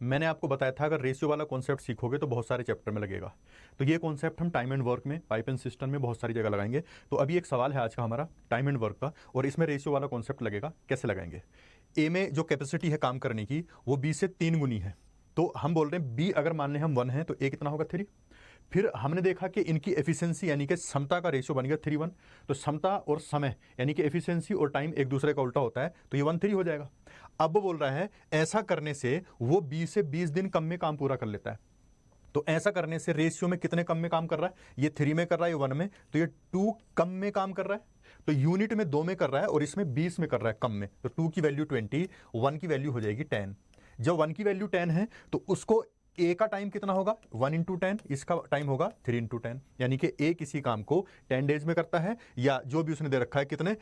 मैंने आपको बताया था अगर रेशियो वाला कॉन्सेप्ट सीखोगे तो बहुत सारे चैप्टर में लगेगा। तो ये कॉन्सेप्ट हम टाइम एंड वर्क में, पाइप एंड सिस्टम में बहुत सारी जगह लगाएंगे। तो अभी एक सवाल है आज का हमारा टाइम एंड वर्क का, और इसमें रेशियो वाला कॉन्सेप्ट लगेगा। कैसे लगाएंगे? ए में जो कैपेसिटी है काम करने की वो बी से 3 गुनी है। तो हम बोल रहे हैं बी अगर मान लें हम 1 है तो ए कितना होगा 3। फिर हमने देखा कि इनकी एफिशिएंसी यानी कि क्षमता का रेशियो बन गया 3:1। तो क्षमता और समय यानी कि एफिशिएंसी और टाइम एक दूसरे का उल्टा होता है, तो ये 1:3 हो जाएगा। अब वो बोल रहा है ऐसा करने से वो 20 से 20 दिन कम में काम पूरा कर लेता है। तो ऐसा करने से रेशियो में कितने कम में काम कर रहा है? ये 3 में कर रहा है, ये 1 में, तो ये 2 कम में काम कर रहा है। तो यूनिट में 2 में कर रहा है और इसमें 20 में कर रहा है कम में। तो 2 की वैल्यू 20, 1 की वैल्यू हो जाएगी 10। जब 1 की वैल्यू 10 है तो उसको ए का टाइम कितना होगा? 1 × 10, इसका टाइम होगा 3 × 10। यानी कि ए किसी काम को 10 डेज में करता है, या जो भी उसने दे रखा है कितने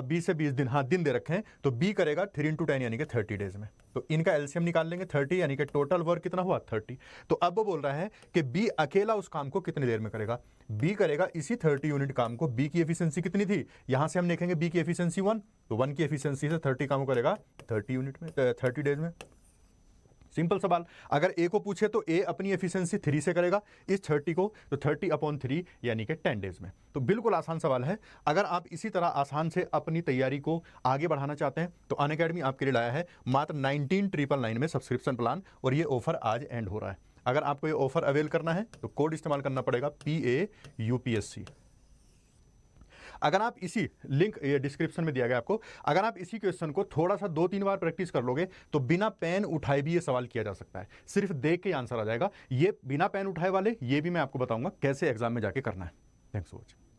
20 से 20 दिन, हाँ दिन दे रखे हैं, तो बी करेगा 3 × 10 यानी कि 30 डेज में। तो इनका एलसीएम निकाल लेंगे 30, यानी कि टोटल वर्क कितना हुआ 30। तो अब वो बोल रहा है कि बी अकेला उस काम को कितनी देर में करेगा? बी करेगा इसी 30 यूनिट काम को। बी की एफिशिएंसी कितनी थी? यहां से हम देखेंगे बी की एफिशिएंसी 1, तो 1 की एफिशिएंसी से 30 काम करेगा 30 यूनिट में, 30 डेज में। सिंपल सवाल। अगर ए को पूछे तो ए अपनी एफिशिएंसी 3 से करेगा इस 30 को, तो 30/3 यानी कि 10 डेज में। तो बिल्कुल आसान सवाल है। अगर आप इसी तरह आसान से अपनी तैयारी को आगे बढ़ाना चाहते हैं तो अनअकैडमी आपके लिए लाया है मात्र 19,999 में सब्सक्रिप्शन प्लान, और ये ऑफर आज एंड हो रहा है। अगर आपको ये ऑफर अवेल करना है तो कोड इस्तेमाल करना पड़ेगा PAUPSC। अगर आप इसी लिंक ये डिस्क्रिप्शन में दिया गया आपको, अगर आप इसी क्वेश्चन को थोड़ा सा 2-3 बार प्रैक्टिस कर लोगे तो बिना पेन उठाए भी ये सवाल किया जा सकता है। सिर्फ देख के आंसर आ जाएगा। ये बिना पेन उठाए वाले ये भी मैं आपको बताऊंगा कैसे एग्जाम में जाके करना है। Thanks for watching.